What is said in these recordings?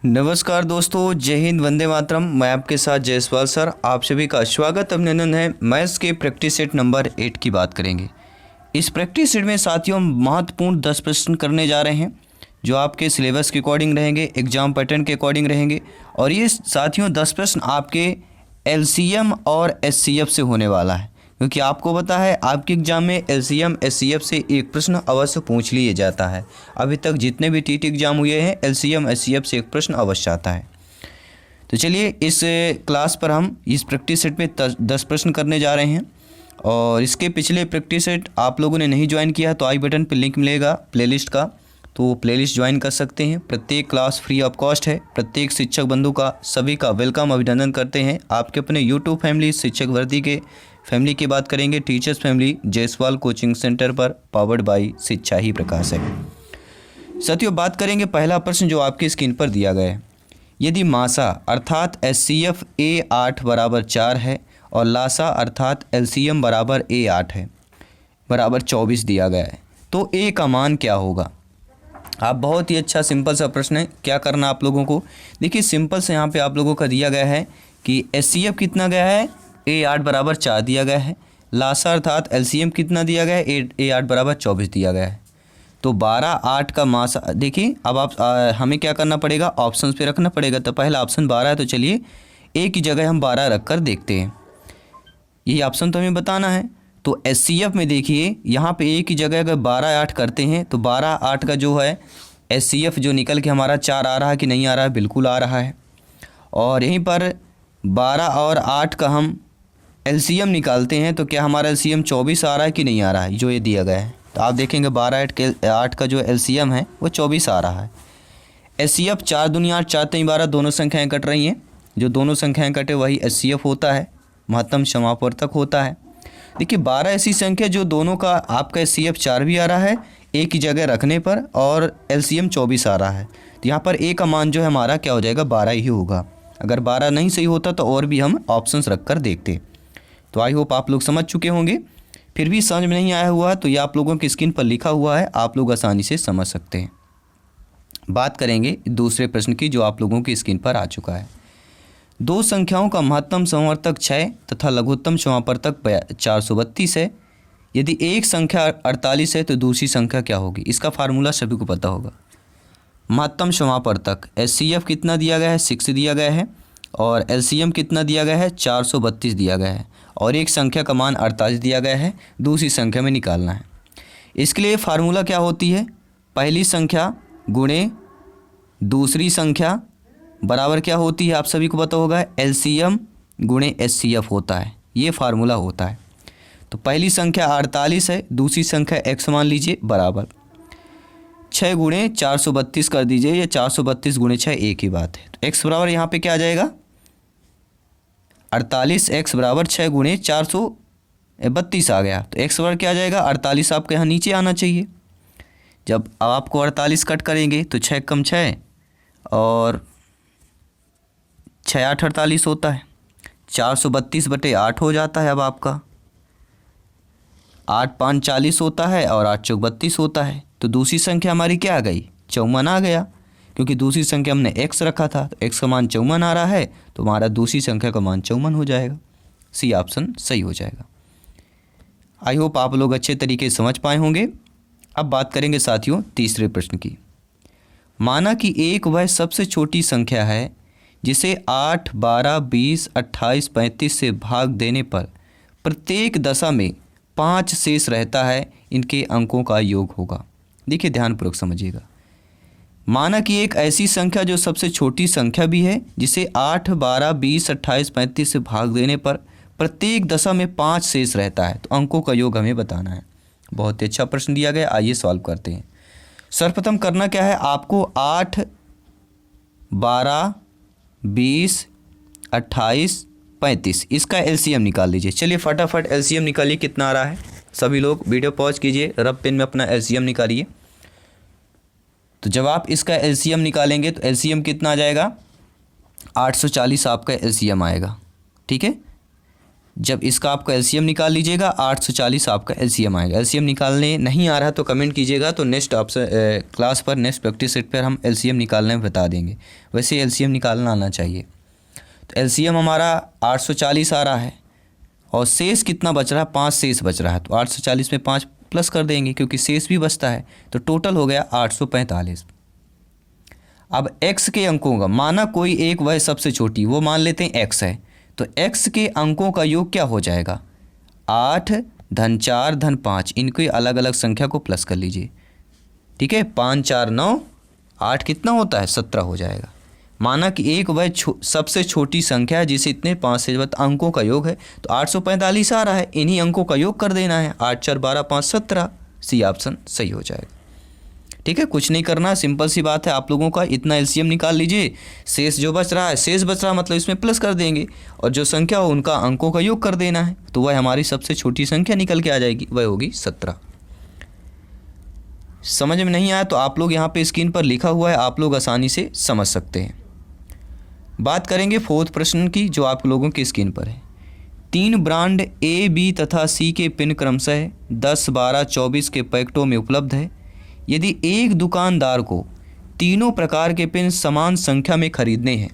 नमस्कार दोस्तों, जय हिंद, वंदे मातरम। मैं आपके साथ जयसवाल सर, आप सभी का स्वागत अभिनंदन है। मैथ्स के प्रैक्टिस सेट नंबर 8 की बात करेंगे। इस प्रैक्टिस सेट में साथियों महत्वपूर्ण 10 प्रश्न करने जा रहे हैं जो आपके सिलेबस के अकॉर्डिंग रहेंगे, एग्जाम पैटर्न के अकॉर्डिंग रहेंगे। और ये साथियों 10 प्रश्न आपके एलसीएम और एचसीएफ से होने वाला है, क्योंकि आपको पता है आपके एग्जाम में एलसीएम एचसीएफ से एक प्रश्न अवश्य पूछ लिया जाता है। अभी तक जितने भी टीटी एग्जाम हुए हैं एलसीएम एचसीएफ से एक प्रश्न अवश्य आता है। तो चलिए इस क्लास पर हम इस प्रैक्टिस सेट में 10 प्रश्न करने जा रहे हैं। और इसके पिछले प्रैक्टिस सेट आप लोगों ने नहीं ज्वाइन किया तो आई बटन पर लिंक मिलेगा प्लेलिस्ट का, तो प्लेलिस्ट ज्वाइन कर सकते हैं। प्रत्येक क्लास फ्री ऑफ कॉस्ट है। प्रत्येक शिक्षक बंधु का सभी का वेलकम अभिनंदन करते हैं। आपके अपने यूट्यूब फैमिली शिक्षक वर्दी के फैमिली की बात करेंगे, teachers family Jaiswal coaching centre पर, पावर्ड बाई शिक्षा ही प्रकाश है। साथियों बात करेंगे पहला प्रश्न जो आपकी स्क्रीन पर दिया गया है। यदि मासा अर्थात एचसीएफ A8 बराबर 4 है और लासा अर्थात एलसीएम बराबर A8 है बराबर 24 दिया गया है, तो A का मान क्या होगा। आप बहुत ही अच्छा सिंपल सा प्रश्न है। क्या करना आप लोगों को, देखिए सिंपल से यहाँ पे आप लोगों का दिया गया है कि एचसीएफ कितना गया है, A8 बराबर 4 दिया गया है। लासा अर्थात एलसीएम कितना दिया गया है, A8 बराबर 24 दिया गया है। तो 12 8 का मासा, देखिए अब आप हमें क्या करना पड़ेगा, ऑप्शन पे रखना पड़ेगा। तो पहला ऑप्शन 12 है, तो चलिए A की जगह हम 12 रख कर देखते हैं। यही ऑप्शन तो हमें बताना है। तो एचसीएफ में देखिए यहाँ पे A की जगह अगर 12 8 करते हैं तो 12 8 का जो है एचसीएफ जो निकल के हमारा 4 आ रहा है कि नहीं आ रहा है, बिल्कुल आ रहा है। और यहीं पर 12 और 8 का हम एलसीएम निकालते हैं तो क्या हमारा एलसीएम 24 आ रहा है कि नहीं आ रहा है, जो ये दिया गया है। तो आप देखेंगे 12 8 का जो एलसीएम है वो 24 आ रहा है। एचसीएफ 4 दूनी 8 4 3 12 दोनों संख्याएं कट रही हैं। जो दोनों संख्याएं कटे वही एचसीएफ होता है, महत्तम समापवर्तक होता है। देखिए 12 ऐसी संख्या जो दोनों का आपका एचसीएफ 4 भी आ रहा है A की जगह रखने पर, और एलसीएम 24 आ रहा है। तो यहाँ पर A का मान जो है हमारा क्या हो जाएगा, 12 ही होगा। अगर 12 नहीं सही होता तो और भी हम ऑप्शंस रख कर देखते। तो आई होप आप लोग समझ चुके होंगे। फिर भी समझ में नहीं आया हुआ तो ये आप लोगों की स्क्रीन पर लिखा हुआ है, आप लोग आसानी से समझ सकते हैं। बात करेंगे दूसरे प्रश्न की जो आप लोगों की स्क्रीन पर आ चुका है। दो संख्याओं का महत्तम समवर्तक 6 तथा लघुत्तम समापवर्तक 432 है। यदि एक संख्या 48 है तो दूसरी संख्या क्या होगी। इसका फार्मूला सभी को पता होगा। महत्तम समापवर्तक एचसीएफ कितना दिया गया है, 6 दिया गया है, और एलसीएम कितना दिया गया है, 432 दिया गया है, और एक संख्या का मान 48 दिया गया है। दूसरी संख्या में निकालना है। इसके लिए फार्मूला क्या होती है, पहली संख्या गुणे दूसरी संख्या बराबर क्या होती है, आप सभी को पता होगा, एलसीएम गुणे एचसीएफ होता है। ये फार्मूला होता है। तो पहली संख्या 48 है, दूसरी संख्या x मान लीजिए बराबर 6 गुणे 432 कर दीजिए, या 432 गुणे 6 एक ही बात है। तो x बराबर यहाँ पे क्या आ जाएगा, 48, x बराबर 6 गुणे 432 आ गया। तो x बराबर क्या आ जाएगा, 48 आपके यहाँ नीचे आना चाहिए। जब आपको 48 कट करेंगे तो 6 कम 6 और 6 8 48 होता है। 432 बटे 8 हो जाता है। अब आपका 8 5 40 होता है और 8 चौक 32 होता है। तो दूसरी संख्या हमारी क्या आ गई, 54 आ गया, क्योंकि दूसरी संख्या हमने x रखा था। तो x का मान 54 आ रहा है, तो हमारा दूसरी संख्या का मान 54 हो जाएगा। सी ऑप्शन सही हो जाएगा। आई होप आप लोग अच्छे तरीके से समझ पाए होंगे। अब बात करेंगे साथियों तीसरे प्रश्न की। माना कि एक वह सबसे छोटी संख्या है जिसे 8 12 20 28 35 से भाग देने पर प्रत्येक दशा में 5 शेष रहता है, इनके अंकों का योग होगा। देखिए ध्यानपूर्वक समझिएगा। माना कि एक ऐसी संख्या जो सबसे छोटी संख्या भी है, जिसे 8 12 20 28 35 से भाग देने पर प्रत्येक दशा में 5 शेष रहता है, तो अंकों का योग हमें बताना है। बहुत ही अच्छा प्रश्न दिया गया, आइए सॉल्व करते हैं। सर्वप्रथम करना क्या है आपको, 8 12 20 28 35 इसका एलसीएम निकाल लीजिए। चलिए फटाफट एलसीएम निकालिए, कितना आ रहा है। सभी लोग वीडियो पॉज कीजिए, रब पेन में अपना एलसीएम निकालिए। तो जब आप इसका एलसीएम निकालेंगे तो एलसीएम कितना आ जाएगा, 840 आपका एलसीएम आएगा। ठीक है, जब इसका आपका एलसीएम निकाल लीजिएगा 840 आपका एलसीएम आएगा। एलसीएम निकालने नहीं आ रहा तो कमेंट कीजिएगा, तो नेक्स्ट ऑप्शन क्लास पर नेक्स्ट प्रैक्टिस सेट पर हम एलसीएम निकालने में बता देंगे। वैसे एलसीएम निकालना आना चाहिए। तो एलसीएम हमारा 840 आ रहा है और शेष कितना बच रहा है, 5 शेष बच रहा है। तो 840 में 5 प्लस कर देंगे क्योंकि शेष भी बचता है, तो टोटल हो गया 845। अब x के अंकों का माना कोई एक वह सबसे छोटी, वो मान लेते हैं x है, तो x के अंकों का योग क्या हो जाएगा, 8 धन 4 धन 5, इनकी अलग अलग संख्या को प्लस कर लीजिए। ठीक है, 5 4 9, 8 कितना होता है 17 हो जाएगा। माना कि एक वह सबसे छोटी संख्या है जिसे इतने 5 से अंकों का योग है, तो 845 आ रहा है, इन्हीं अंकों का योग कर देना है। 8 4 12 5 17, सी ऑप्शन सही हो जाएगा। ठीक है, कुछ नहीं करना, सिंपल सी बात है। आप लोगों का इतना एलसीएम निकाल लीजिए, शेष जो बच रहा है, शेष बच रहा मतलब इसमें प्लस कर देंगे और जो संख्या हो उनका अंकों का योग कर देना है, तो वह हमारी सबसे छोटी संख्या निकल के आ जाएगी, वह होगी 17। समझ में नहीं आया तो आप लोग यहाँ पे स्क्रीन पर लिखा हुआ है, आप लोग आसानी से समझ सकते हैं। बात करेंगे 4th प्रश्न की जो आप लोगों की स्क्रीन पर है। 3 ब्रांड ए बी तथा सी के पिन क्रमशः 10 12 24 के पैकेटों में उपलब्ध है। यदि एक दुकानदार को तीनों प्रकार के पेन समान संख्या में खरीदने हैं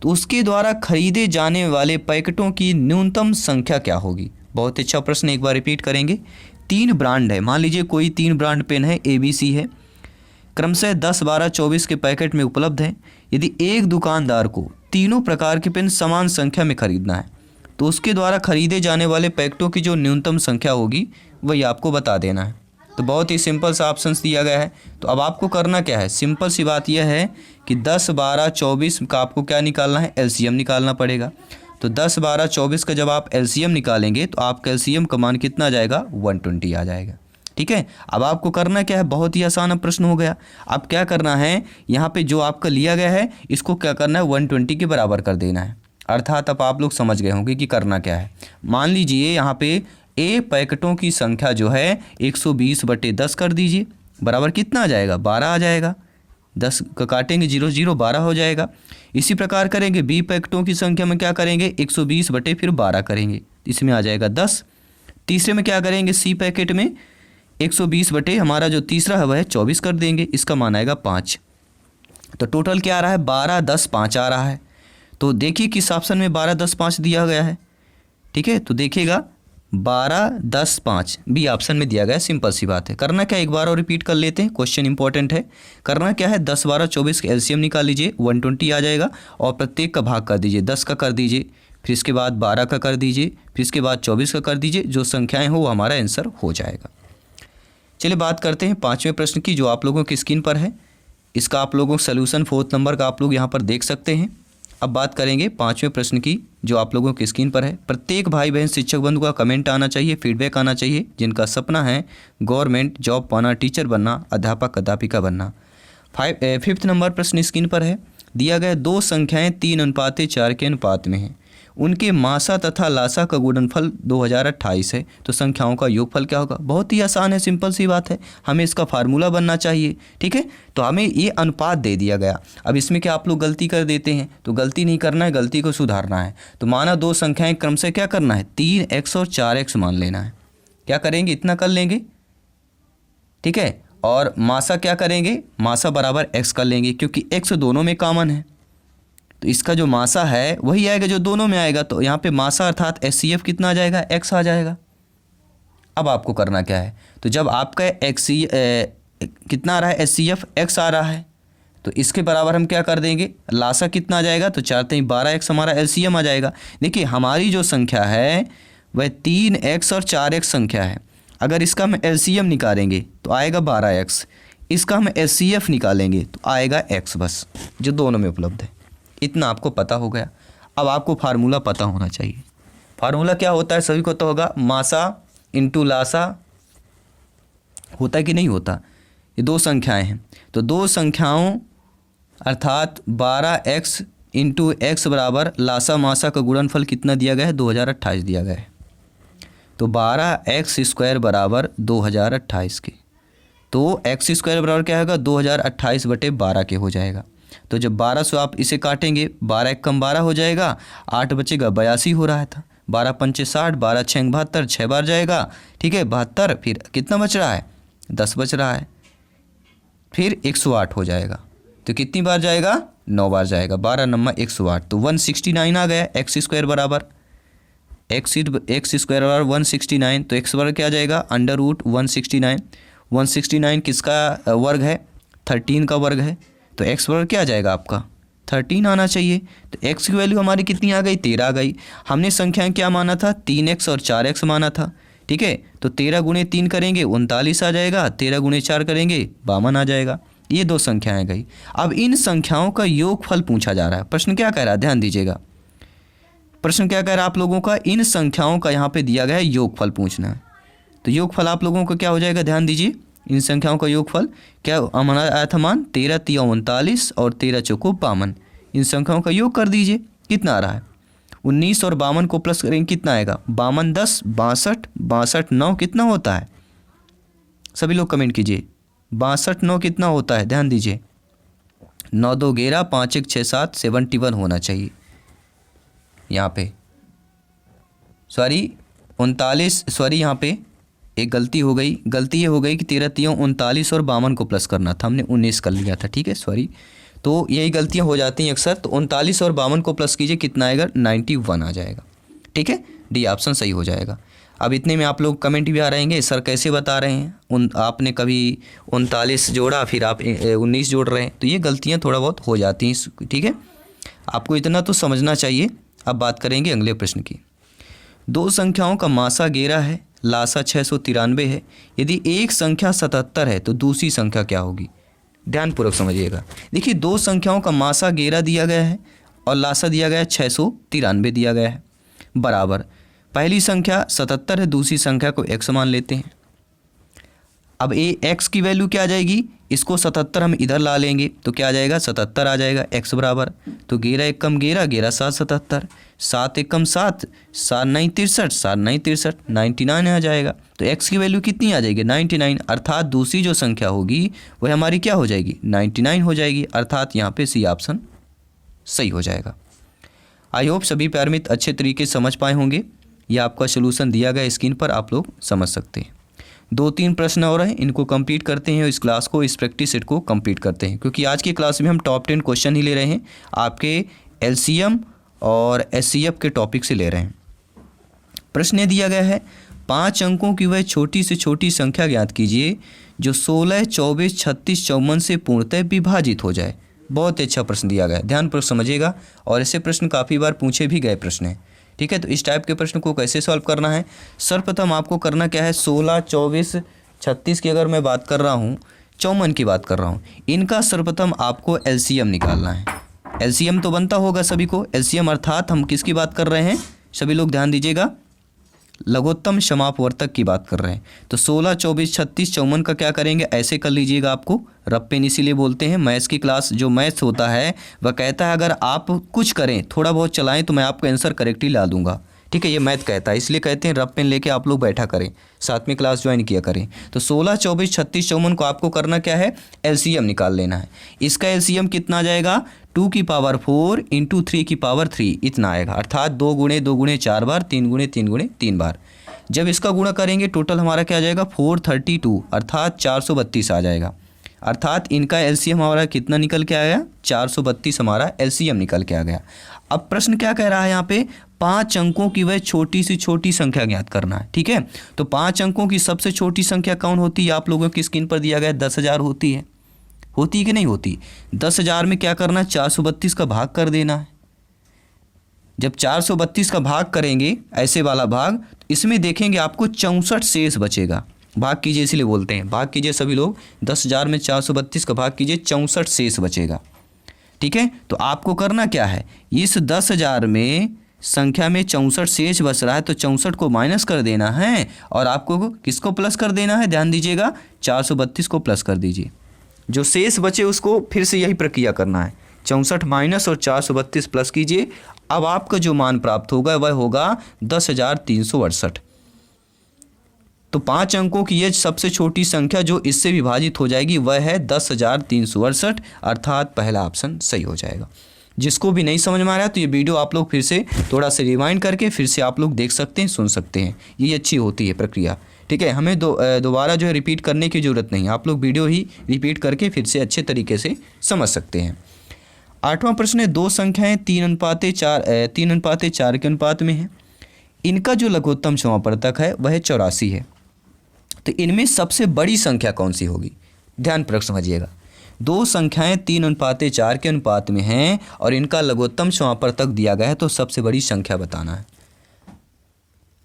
तो उसके द्वारा खरीदे जाने वाले पैकेटों की न्यूनतम संख्या क्या होगी। बहुत अच्छा प्रश्न, एक बार रिपीट करेंगे। 3 ब्रांड है, मान लीजिए कोई 3 ब्रांड पेन है, ABC है, क्रमशः 10 12 24 के पैकेट में उपलब्ध है। यदि एक दुकानदार को तीनों प्रकार के पेन समान संख्या में खरीदना है तो उसके द्वारा खरीदे जाने वाले पैकेटों की जो न्यूनतम संख्या होगी वही आपको बता देना है। तो बहुत ही सिंपल सा ऑप्शंस दिया गया है। तो अब आपको करना क्या है, सिंपल सी बात यह है कि 10 12 24 का आपको क्या निकालना है, एलसीएम निकालना पड़ेगा। तो 10 12 24 का जब आप एलसीएम निकालेंगे तो आपका एलसीएम का मान कितना आ जाएगा, 120 आ जाएगा। ठीक है, अब आपको करना क्या है, बहुत ही आसान प्रश्न हो गया। अब क्या करना है, यहाँ पे जो आपका लिया गया है इसको क्या करना है, 120 के बराबर कर देना है। अर्थात अब आप लोग समझ गए होंगे कि करना क्या है। मान लीजिए यहाँ पे ए पैकेटों की संख्या जो है 120/10 कर दीजिए, बराबर कितना आ जाएगा, 12 आ जाएगा। 10 का काटेंगे 0 0, 12 हो जाएगा। इसी प्रकार करेंगे बी पैकेटों की संख्या में क्या करेंगे, 120/12 करेंगे, इसमें आ जाएगा 10। तीसरे में क्या करेंगे, सी पैकेट में 120 हमारा जो तीसरा है वह 24 कर देंगे, इसका मान आएगा 5। तो टोटल क्या आ रहा है, 12 10 5 आ रहा है। तो देखिए किस ऑप्शन में 12 10 5 दिया गया है। ठीक है, तो देखिएगा 12 10 5 बी ऑप्शन में दिया गया है। सिंपल सी बात है। करना क्या, एक बार और रिपीट कर लेते हैं, क्वेश्चन इंपॉर्टेंट है। करना क्या है, 10 12 24 का एलसीएम निकाल लीजिए, 120 आ जाएगा और प्रत्येक का भाग कर दीजिए। 10 का कर दीजिए, फिर इसके बाद 12 का कर दीजिए, फिर इसके बाद 24 का कर दीजिए। जो संख्याएँ हो वो हमारा आंसर हो जाएगा। चलिए बात करते हैं 5वें प्रश्न की जो आप लोगों की स्क्रीन पर है। इसका आप लोगों को सोल्यूशन 4th नंबर का आप लोग यहाँ पर देख सकते हैं। अब बात करेंगे 5वें प्रश्न की जो आप लोगों की स्क्रीन पर है। प्रत्येक भाई बहन शिक्षक बंधु का कमेंट आना चाहिए, फीडबैक आना चाहिए, जिनका सपना है गवर्नमेंट जॉब पाना, टीचर बनना, अध्यापक अध्यापिका बनना। 5th नंबर प्रश्न स्क्रीन पर है। दिया गया 2 संख्याएँ 3:4 के अनुपात में हैं, उनके मासा तथा लासा का गुणनफल 2028 है, तो संख्याओं का योगफल क्या होगा। बहुत ही आसान है, सिंपल सी बात है, हमें इसका फार्मूला बनना चाहिए। ठीक है, तो हमें ये अनुपात दे दिया गया। अब इसमें क्या आप लोग गलती कर देते हैं, तो गलती नहीं करना है, गलती को सुधारना है। तो माना 2 संख्याएं क्रम से क्या करना है, 3x और 4x मान लेना है। क्या करेंगे, इतना कर लेंगे। ठीक है, और मासा क्या करेंगे, मासा बराबर x कर लेंगे, क्योंकि x दोनों में कॉमन है, तो इसका जो मासा है वही आएगा जो दोनों में आएगा। तो यहाँ पे मासा अर्थात HCF कितना आ जाएगा, x आ जाएगा। अब आपको करना क्या है, तो जब आपका कितना आ रहा है, HCF x आ रहा है, तो इसके बराबर हम क्या कर देंगे, लासा कितना आ जाएगा, तो 4 3 12x हमारा LCM आ जाएगा। देखिए हमारी जो संख्या है वह 3x और 4x संख्या है। अगर इसका हम LCM निकालेंगे तो आएगा 12x, इसका हम HCF निकालेंगे तो आएगा x बस, जो दोनों में उपलब्ध है। इतना आपको पता हो गया। अब आपको फार्मूला पता होना चाहिए। फार्मूला क्या होता है, सभी को तो होगा, मासा इंटू लासा होता है कि नहीं होता। ये 2 संख्याएं हैं, तो 2 संख्याओं अर्थात 12x इंटू x बराबर लासा मासा का गुणनफल कितना दिया गया है, 2028 दिया गया है। तो 12x² बराबर 2028 के, तो x² बराबर क्या होगा, 2028/12 के हो जाएगा। तो जब 12 से आप इसे काटेंगे, 12 1 कम 12 हो जाएगा, 8 बचेगा, 82 हो रहा था। 12 पंचे 60, 12 छः 72, 6 बार जाएगा, ठीक है 72, फिर कितना बच रहा है 10 बच रहा है, फिर 108 हो जाएगा। तो कितनी बार जाएगा 9 बार जाएगा, 12 नंबर 108, तो 169 आ गया। एक्स स्क्वायर बराबर एक्स स्क्वायर बराबर 169, तो एक्स बराबर क्या जाएगा √169। 169 किसका वर्ग है 13 का वर्ग है, तो एक्स बराबर क्या जाएगा आपका 13 आना चाहिए। तो एक्स की वैल्यू हमारी कितनी आ गई 13 आ गई। हमने संख्याएं क्या माना था 3x और 4x माना था, ठीक है। तो 13 गुणे 3 करेंगे 39 आ जाएगा, 13 गुणे 4 करेंगे 52 आ जाएगा। ये दो संख्याएं गई। अब इन संख्याओं का योगफल पूछा जा रहा है। प्रश्न क्या कह रहा है, ध्यान दीजिएगा, प्रश्न क्या कह रहा है आप लोगों का, इन संख्याओं का यहाँ पे दिया गया है योगफल पूछना है। तो योगफल आप लोगों का क्या हो जाएगा, ध्यान दीजिए, इन संख्याओं का योगफल क्या हमारा आया था मान 13 3 39 और 13 चौको 52। इन संख्याओं का योग कर दीजिए, कितना आ रहा है 19 और 52 को प्लस करेंगे कितना आएगा 52 10 62 62 9 कितना होता है, सभी लोग कमेंट कीजिए 62 9 कितना होता है, ध्यान दीजिए 9 2 11 5 1 6 7 71 होना चाहिए। यहाँ पे सॉरी 39 सॉरी यहाँ पे एक गलती हो गई, गलती ये हो गई कि 13 3 39 और 52 को प्लस करना था, हमने 19 कर लिया था, ठीक है सॉरी। तो यही गलतियाँ हो जाती हैं अक्सर। तो 39 और 52 को प्लस कीजिए कितना आएगा 91 आ जाएगा, ठीक है, डी ऑप्शन सही हो जाएगा। अब इतने में आप लोग कमेंट भी आ रहेंगे सर कैसे बता रहे हैं, आपने कभी 39 जोड़ा फिर आप 19 जोड़ रहे हैं, तो ये गलतियाँ थोड़ा बहुत हो जाती हैं, ठीक है, आपको इतना तो समझना चाहिए। अब बात करेंगे अगले प्रश्न की। दो संख्याओं का मासा 11 है, लासा 693 है। यदि एक संख्या 77 है तो दूसरी संख्या क्या होगी, ध्यानपूर्वक समझिएगा। देखिए दो संख्याओं का मासा 11 दिया गया है और लासा दिया गया है 693 दिया गया है, बराबर पहली संख्या 77 है, दूसरी संख्या को x मान लेते हैं। अब x की वैल्यू क्या आ जाएगी, इसको 77 हम इधर ला लेंगे तो क्या आ जाएगा 77 आ जाएगा, x बराबर तो 11 1 कम 11 11 7 77, 7 1 कम 7 7 9 63 7 9 63 99 आ जाएगा। तो x की वैल्यू कितनी आ जाएगी 99, अर्थात दूसरी जो संख्या होगी वह हमारी क्या हो जाएगी 99 हो जाएगी, अर्थात यहाँ पे सी ऑप्शन सही हो जाएगा। आई होप सभी प्यारे मित्र अच्छे तरीके से समझ पाए होंगे। यह आपका सोल्यूशन दिया गया स्क्रीन पर, आप लोग समझ सकते हैं। 2-3 प्रश्न और हैं, इनको कंप्लीट करते हैं, इस क्लास को इस प्रैक्टिस सेट को कंप्लीट करते हैं, क्योंकि आज की क्लास में हम टॉप 10 क्वेश्चन ही ले रहे हैं, आपके एलसीएम और एचसीएफ के टॉपिक से ले रहे हैं। प्रश्न दिया गया है 5 अंकों की वह छोटी से छोटी संख्या ज्ञात कीजिए जो 16 24 36 54 से पूर्णतः विभाजित हो जाए। बहुत अच्छा प्रश्न दिया गया है, ध्यानपूर्वक समझिएगा, और ऐसे प्रश्न काफ़ी बार पूछे भी गए प्रश्न हैं, ठीक है। तो इस टाइप के प्रश्न को कैसे सॉल्व करना है, सर्वप्रथम आपको करना क्या है 16 24 36 की अगर मैं बात कर रहा हूँ, 54 की बात कर रहा हूँ, इनका सर्वप्रथम आपको एलसीएम निकालना है। एलसीएम तो बनता होगा सभी को, एलसीएम अर्थात हम किसकी बात कर रहे हैं, सभी लोग ध्यान दीजिएगा, लघुत्तम समापवर्तक की बात कर रहे हैं। तो 16 24 36 54 का क्या करेंगे, ऐसे कर लीजिएगा, आपको रप्पेन इसीलिए बोलते हैं। मैथ्स की क्लास जो मैथ्स होता है वह कहता है अगर आप कुछ करें थोड़ा बहुत चलाएं तो मैं आपका आंसर करेक्टली ला दूंगा, ठीक है, ये मैथ कहता है, इसलिए कहते हैं रप्पेन लेके आप लोग बैठा करें, साथ में क्लास ज्वाइन किया करें। तो 16 24 36 54 को आपको करना क्या है, एलसीएम निकाल लेना है। इसका एलसीएम कितना आ जाएगा 2 की पावर 4 इंटू 3 की पावर 3 इतना आएगा, अर्थात 2 गुणे 2 गुणे 4 बार, 3 गुणे 3 गुणे 3 बार। जब इसका गुणा करेंगे टोटल हमारा क्या आ जाएगा 432, अर्थात 432 आ जाएगा, अर्थात इनका एलसीएम हमारा कितना निकल के आया 432 हमारा एलसीएम निकल के आ गया। अब प्रश्न क्या कह रहा है यहाँ पे 5 अंकों की वह छोटी से छोटी संख्या ज्ञात करना है, ठीक है। तो 5 अंकों की सबसे छोटी संख्या कौन होती है, आप लोगों की स्क्रीन पर दिया गया 10,000 होती है, होती कि नहीं होती। 10,000 में क्या करना है 432 का भाग कर देना है। जब 432 का भाग करेंगे ऐसे वाला भाग, इसमें देखेंगे आपको 64 शेष बचेगा। भाग कीजिए इसलिए बोलते हैं, भाग कीजिए सभी लोग, 10,000 में 432 का भाग कीजिए 64 शेष बचेगा, ठीक है। तो आपको करना क्या है, इस 10,000 में संख्या में 64 शेष बच रहा है तो 64 को माइनस कर देना है और आपको किसको प्लस कर देना है, ध्यान दीजिएगा 432 को प्लस कर ददीजिए। जो शेष बचे उसको फिर से यही प्रक्रिया करना है, 64 माइनस और 432 प्लस कीजिए। अब आपका जो मान प्राप्त होगा वह होगा 10,368। तो 5 अंकों की यह सबसे छोटी संख्या जो इससे विभाजित हो जाएगी वह है 10,368, अर्थात पहला ऑप्शन सही हो जाएगा। जिसको भी नहीं समझ में आ रहा है तो ये वीडियो आप लोग फिर से थोड़ा सा रिवाइंड करके फिर से आप लोग देख सकते हैं, सुन सकते हैं। ये अच्छी होती है प्रक्रिया, ठीक है। हमें दोबारा जो है रिपीट करने की ज़रूरत नहीं, आप लोग वीडियो ही रिपीट करके फिर से अच्छे तरीके से समझ सकते हैं। 8वां प्रश्न है, दो संख्याएं 3:4 के अनुपात में हैं। इनका जो लघुत्तम समापवर्तक है वह 84 है। तो इनमें सबसे बड़ी संख्या कौन सी होगी? ध्यानपूर्वक समझिएगा। दो संख्याएं 3:4 के अनुपात में हैं और इनका लघुत्तम समापवर्तक दिया गया है, तो सबसे बड़ी संख्या बताना है।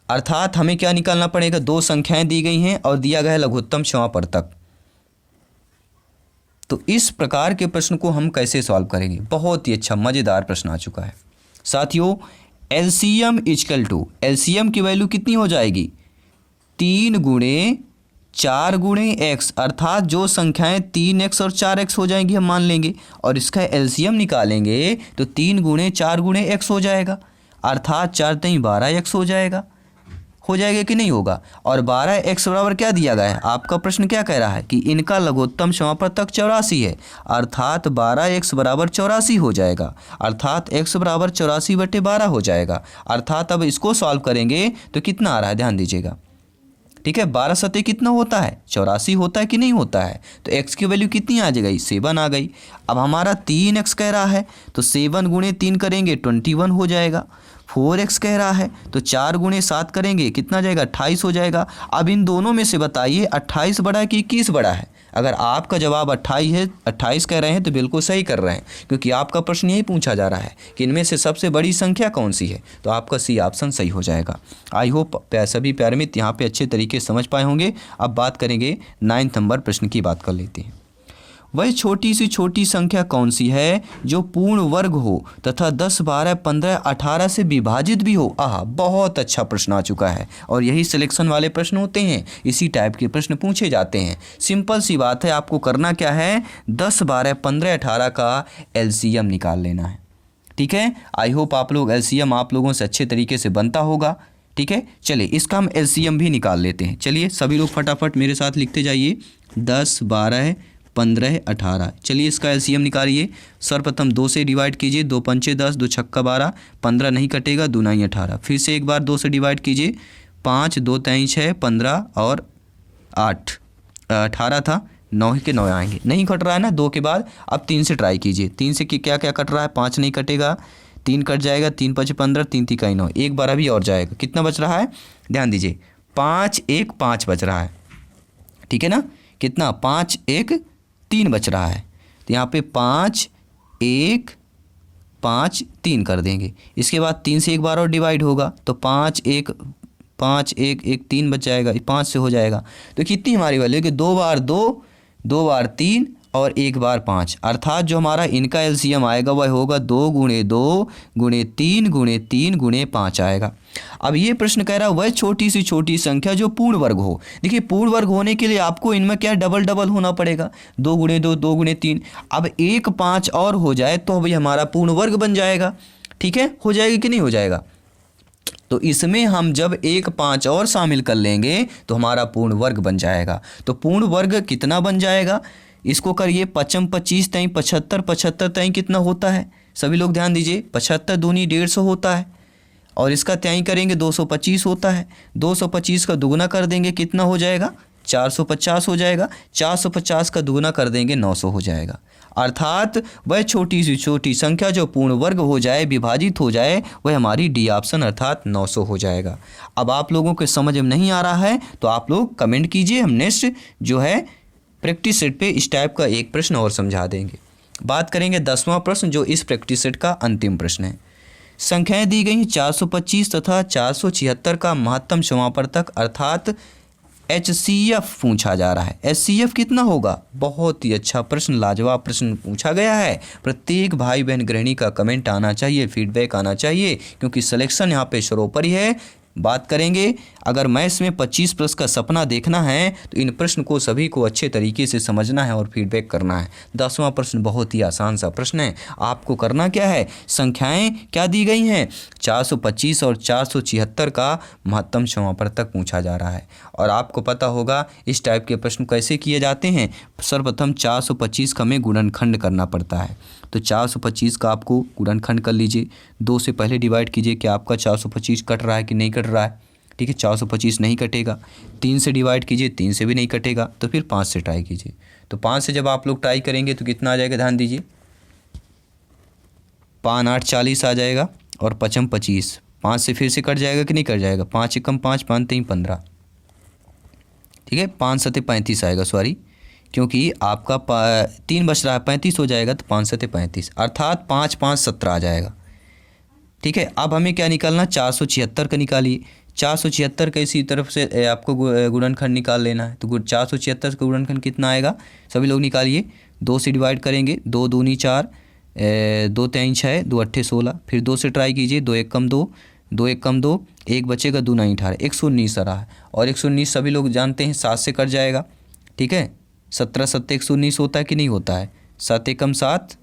अर्थात हमें क्या निकालना पड़ेगा? दो संख्याएं दी गई हैं और दिया गया है लघुत्तम समापवर्तक। तो इस प्रकार के प्रश्न को हम कैसे सॉल्व करेंगे? बहुत ही अच्छा मज़ेदार प्रश्न आ चुका है साथियों। एलसीएम इक्वल टू, एलसीएम की वैल्यू कितनी हो जाएगी? 3 गुणे 4 गुणे एक्स, अर्थात जो संख्याएं 3x और 4x हो जाएंगी हम मान लेंगे, और इसका एलसीएम निकालेंगे तो 3 गुणे 4 गुणे x हो जाएगा, अर्थात 4 3 12x हो जाएगा कि नहीं होगा? और 12x बराबर क्या दिया गया है? आपका प्रश्न क्या कह रहा है कि इनका लघुत्तम समापवर्तक 84 है, अर्थात 12x बराबर 84 हो जाएगा, अर्थात x बराबर 84/12 हो जाएगा। अर्थात अब इसको सॉल्व करेंगे तो कितना आ रहा है? ध्यान दीजिएगा, ठीक है। 12 सतह कितना होता है? 84 होता है कि नहीं होता है? तो x की वैल्यू कितनी आ जाएगी? 7 आ गई। अब हमारा 3x कह रहा है तो 7 गुणे 3 करेंगे 21 हो जाएगा। 4x कह रहा है तो 4 गुणे 7 करेंगे कितना जाएगा? 28 हो जाएगा। अब इन दोनों में से बताइए 28 बड़ा है कि 21 बड़ा है? अगर आपका जवाब 28 कह रहे हैं तो बिल्कुल सही कर रहे हैं, क्योंकि आपका प्रश्न यही पूछा जा रहा है कि इनमें से सबसे बड़ी संख्या कौन सी है, तो आपका सी ऑप्शन सही हो जाएगा। आई होप सभी प्यारे मित्र यहाँ पे अच्छे तरीके से समझ पाए होंगे। अब बात करेंगे 9 नंबर प्रश्न की बात कर लेते हैं। वह छोटी सी छोटी संख्या कौन सी है जो पूर्ण वर्ग हो तथा 10, 12, 15, 18 से विभाजित भी हो? बहुत अच्छा प्रश्न आ चुका है, और यही सिलेक्शन वाले प्रश्न होते हैं, इसी टाइप के प्रश्न पूछे जाते हैं। सिंपल सी बात है, आपको करना क्या है? 10, 12, 15, 18 का एलसीएम निकाल लेना है, ठीक है। आई होप आप लोग एलसीएम आप लोगों से अच्छे तरीके से बनता होगा, ठीक है। चलिए इसका हम एलसीएम भी निकाल लेते हैं। चलिए सभी लोग फटाफट मेरे साथ लिखते जाइए। 10, 12, 15, 18। चलिए इसका एलसीएम निकालिए। सर्वप्रथम 2 से डिवाइड कीजिए, 2 पंचे 10, 2 छक्का 12, 15 नहीं कटेगा, 2 9 18। फिर से एक बार 2 से डिवाइड कीजिए, 5 2 3 6 15 और 8 18 था, 9 के 9 आएंगे, नहीं कट रहा है ना 2 के बाद। अब 3 से ट्राई कीजिए, 3 से क्या क्या कट रहा है? 5 नहीं कटेगा, 3 कट जाएगा, 3 5 15, 3 3 9, एक बार अभी और जाएगा। कितना बच रहा है? ध्यान दीजिए, 5 1 5 बच रहा है, ठीक है ना। कितना? 5 1 3 बच रहा है, तो यहाँ पे 5 1 5 3 कर देंगे। इसके बाद 3 से एक बार और डिवाइड होगा तो 5 1 1 3 बच जाएगा, 5 से हो जाएगा। तो कितनी हमारी वैल्यू कि 2 बार 2 2 बार 3 और 1 बार 5, अर्थात जो हमारा इनका एलसीएम आएगा वह होगा 2 गुणे 2 गुणे 3 गुणे 3 गुणे 5 आएगा। अब ये प्रश्न कह रहा है वह छोटी सी छोटी संख्या जो पूर्ण वर्ग हो। देखिए पूर्ण वर्ग होने के लिए आपको इनमें क्या डबल डबल होना पड़ेगा, 2 गुणे 2 2 गुणे 3। अब 1 5 और हो जाए तो भाई हमारा पूर्ण वर्ग बन जाएगा, ठीक है। हो जाएगा कि नहीं हो जाएगा? तो इसमें हम जब 1 5 और शामिल कर लेंगे तो हमारा पूर्ण वर्ग बन जाएगा। तो पूर्ण वर्ग कितना बन जाएगा? इसको करिए 55 25 तई 75 75 तई कितना होता है? सभी लोग ध्यान दीजिए, 75 दूनी 150 होता है, और इसका त्याई करेंगे 225 होता है। 225 का दुगुना कर देंगे कितना हो जाएगा? 450 हो जाएगा। 450 का दुगुना कर देंगे 900 हो जाएगा। अर्थात वह छोटी सी छोटी संख्या जो पूर्ण वर्ग हो जाए, विभाजित हो जाए, वह हमारी डी ऑप्शन अर्थात 900 हो जाएगा। अब आप लोगों के समझ में नहीं आ रहा है तो आप लोग कमेंट कीजिए, हम नेक्स्ट जो है प्रैक्टिस सेट पे इस टाइप का एक प्रश्न और समझा देंगे। बात करेंगे 10वां प्रश्न जो इस प्रैक्टिस सेट का अंतिम प्रश्न है। संख्याएं दी गई हैं 425 तथा 476 का महत्तम समापवर्तक अर्थात HCF पूछा जा रहा है। HCF कितना होगा? बहुत ही अच्छा प्रश्न, लाजवाब प्रश्न पूछा गया है। प्रत्येक भाई बहन गृहिणी का कमेंट आना चाहिए, फीडबैक आना चाहिए, क्योंकि सिलेक्शन यहाँ पे सर्वोपरि है। बात करेंगे अगर मैथ्स में 25 प्लस का सपना देखना है तो इन प्रश्न को सभी को अच्छे तरीके से समझना है और फीडबैक करना है। 10वां प्रश्न बहुत ही आसान सा प्रश्न है। आपको करना क्या है, संख्याएं क्या दी गई हैं, 425 और 476 का महत्तम समापवर्तक पूछा जा रहा है। और आपको पता होगा इस टाइप के प्रश्न कैसे किए जाते हैं। सर्वप्रथम 425 का हमें गुणनखंड करना पड़ता है। तो 425 का आपको गुणनखंड कर लीजिए, 2 से पहले डिवाइड कीजिए कि आपका 425 कट रहा है कि नहीं कट रहा है। ठीक है, 425 नहीं कटेगा। 3 से डिवाइड कीजिए, 3 से भी नहीं कटेगा। तो फिर 5 से ट्राई कीजिए। तो 5 से जब आप लोग ट्राई करेंगे तो कितना आ जाएगा, ध्यान दीजिए, 5 8 40 आ जाएगा और 5 25। 5 से फिर से कट जाएगा कि नहीं कट जाएगा, 5 एकम 5, 5 3 15। ठीक है, 5 7 35 आएगा, सॉरी, क्योंकि आपका 3 बच रहा है, 35 हो जाएगा तो 5 7 35, अर्थात 5 5 17 आ जाएगा। ठीक है, अब हमें क्या निकालना, 476 का निकालिए। 476 का इसी तरफ से आपको गुणनखंड निकाल लेना है। तो 476 का गुणनखंड कितना आएगा, सभी लोग निकालिए। 2 से डिवाइड करेंगे, 2 दूनी 4, 2 3 6, 2 8 16। फिर 2 से ट्राई कीजिए, 2 1 कम 2, 2 1 कम 2, 1 बचेगा, 2 9 18, 119 आ रहा है। और 119 सभी लोग जानते हैं 7 से कट जाएगा। ठीक है, 17 7 119 होता है कि नहीं होता है, 7 एकम 7,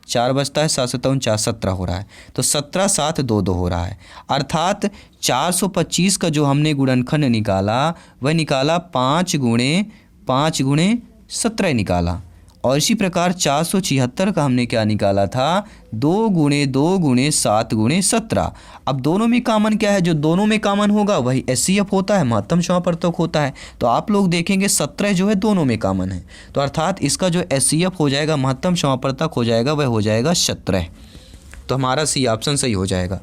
4 बचता है, 7 7 49, 17 हो रहा है। तो 17 7 2 2 हो रहा है। अर्थात 425 का जो हमने गुणनखंड निकाला वह निकाला 5 गुणे 17 निकाला। और इसी प्रकार 476 का हमने क्या निकाला था, 2 गुणे 7 गुणे 17। अब दोनों में कॉमन क्या है, जो दोनों में कॉमन होगा वही एचसीएफ होता है, महत्तम समापवर्तक होता है। तो आप लोग देखेंगे 17 जो है दोनों में कॉमन है। तो अर्थात इसका जो एचसीएफ हो जाएगा, महत्तम समापवर्तक हो जाएगा, वह हो जाएगा 17। तो हमारा सी ऑप्शन सही हो जाएगा।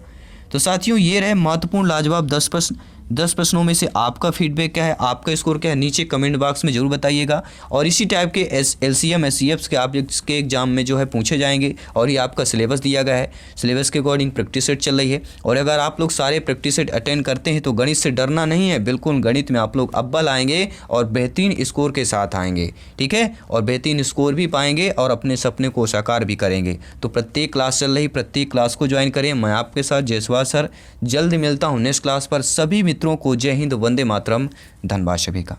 तो साथियों ये रहे महत्वपूर्ण लाजवाब 10 प्रश्न। 10 प्रश्नों में से आपका फीडबैक क्या है, आपका स्कोर क्या है, नीचे कमेंट बॉक्स में जरूर बताइएगा। और इसी टाइप के एलसीएम एचसीएफ के आप इसके एग्जाम में जो है पूछे जाएंगे। और ये आपका सिलेबस दिया गया है, सिलेबस के अकॉर्डिंग प्रैक्टिस सेट चल रही है। और अगर आप लोग सारे प्रैक्टिस सेट अटेंड करते हैं तो गणित से डरना नहीं है, बिल्कुल गणित में आप लोग अव्वल आएंगे और बेहतरीन स्कोर के साथ आएंगे। ठीक है, और बेहतरीन स्कोर भी पाएंगे और अपने सपने को साकार भी करेंगे। तो प्रत्येक क्लास चल रही, प्रत्येक क्लास को ज्वाइन करें। मैं आपके साथ जयसवाल सर जल्द मिलता हूँ नेक्स्ट क्लास पर। सभी मित्रों को जय हिंद, वंदे मातरम, धन्यवाद सभी का।